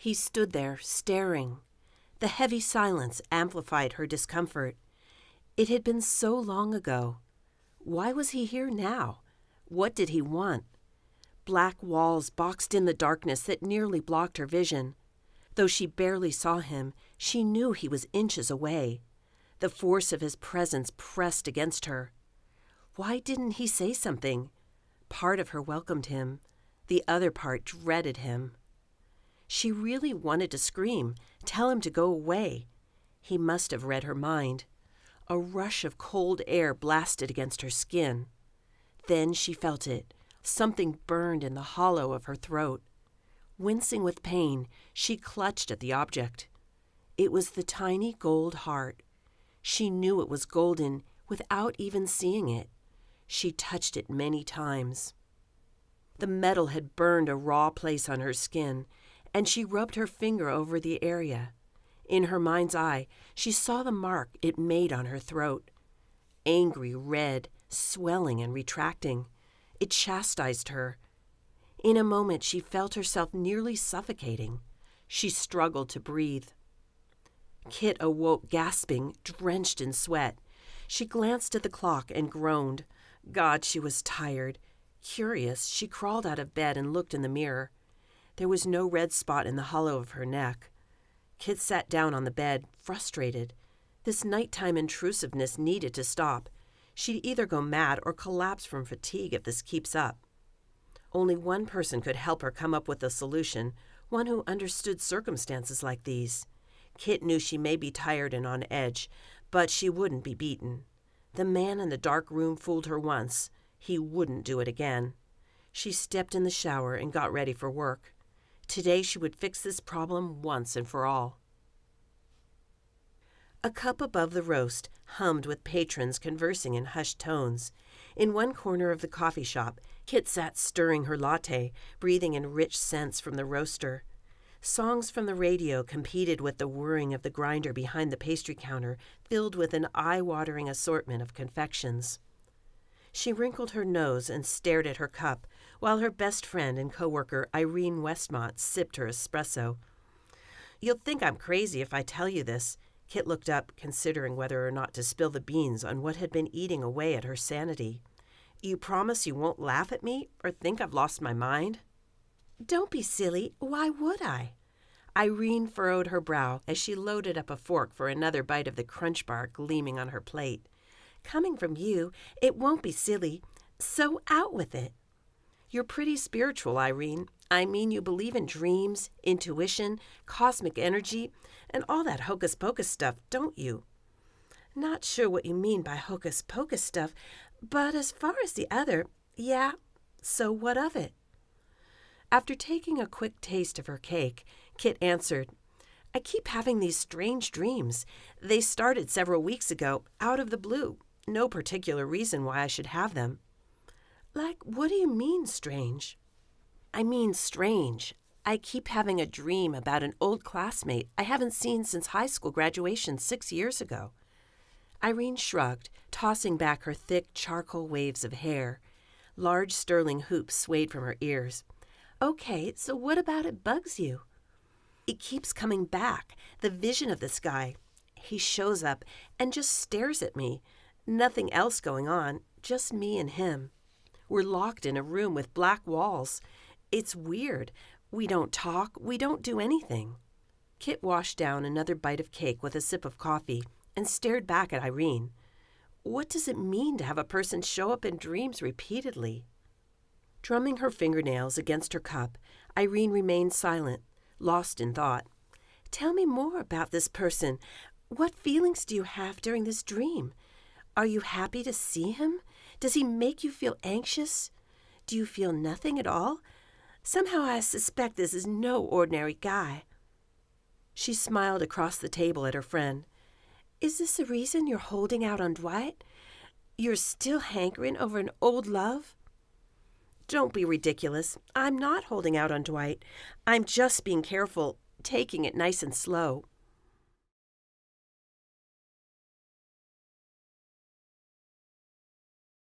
He stood there, staring. The heavy silence amplified her discomfort. It had been so long ago. Why was he here now? What did he want? Black walls boxed in the darkness that nearly blocked her vision. Though she barely saw him, she knew he was inches away. The force of his presence pressed against her. Why didn't he say something? Part of her welcomed him. The other part dreaded him. She really wanted to scream, tell him to go away. He must have read her mind. A rush of cold air blasted against her skin. Then she felt it. Something burned in the hollow of her throat. Wincing with pain, she clutched at the object. It was the tiny gold heart. She knew it was golden without even seeing it. She touched it many times. The metal had burned a raw place on her skin, and she rubbed her finger over the area. In her mind's eye, she saw the mark it made on her throat. Angry red, swelling and retracting. It chastised her. In a moment, she felt herself nearly suffocating. She struggled to breathe. Kit awoke gasping, drenched in sweat. She glanced at the clock and groaned. God, she was tired. Curious, she crawled out of bed and looked in the mirror. There was no red spot in the hollow of her neck. Kit sat down on the bed, frustrated. This nighttime intrusiveness needed to stop. She'd either go mad or collapse from fatigue if this keeps up. Only one person could help her come up with a solution, one who understood circumstances like these. Kit knew she may be tired and on edge, but she wouldn't be beaten. The man in the dark room fooled her once. He wouldn't do it again. She stepped in the shower and got ready for work. Today she would fix this problem once and for all. A cup above the roast hummed with patrons conversing in hushed tones. In one corner of the coffee shop, Kit sat stirring her latte, breathing in rich scents from the roaster. Songs from the radio competed with the whirring of the grinder behind the pastry counter, filled with an eye-watering assortment of confections. She wrinkled her nose and stared at her cup, while her best friend and coworker Irene Westmont sipped her espresso. "You'll think I'm crazy if I tell you this." Kit looked up, considering whether or not to spill the beans on what had been eating away at her sanity. "You promise you won't laugh at me or think I've lost my mind?" "Don't be silly. Why would I?" Irene furrowed her brow as she loaded up a fork for another bite of the Crunch Bar gleaming on her plate. "Coming from you, it won't be silly, so out with it." "You're pretty spiritual, Irene. I mean, you believe in dreams, intuition, cosmic energy, and all that hocus-pocus stuff, don't you?" "Not sure what you mean by hocus-pocus stuff, but as far as the other, yeah, so what of it?" After taking a quick taste of her cake, Kit answered, "I keep having these strange dreams. They started several weeks ago, out of the blue. No particular reason why I should have them." "Like, what do you mean, strange?" "I mean strange. I keep having a dream about an old classmate I haven't seen since high school graduation 6 years ago." Irene shrugged, tossing back her thick charcoal waves of hair. Large sterling hoops swayed from her ears. "Okay, so what about it bugs you?" "It keeps coming back, the vision of this guy. He shows up and just stares at me. Nothing else going on, just me and him. We're locked in a room with black walls. It's weird. We don't talk. We don't do anything." Kit washed down another bite of cake with a sip of coffee and stared back at Irene. What does it mean to have a person show up in dreams repeatedly? Drumming her fingernails against her cup, Irene remained silent, lost in thought. "Tell me more about this person. What feelings do you have during this dream? Are you happy to see him? Does he make you feel anxious? Do you feel nothing at all? Somehow I suspect this is no ordinary guy." She smiled across the table at her friend. "Is this the reason you're holding out on Dwight? You're still hankering over an old love?" "Don't be ridiculous. I'm not holding out on Dwight. I'm just being careful, taking it nice and slow.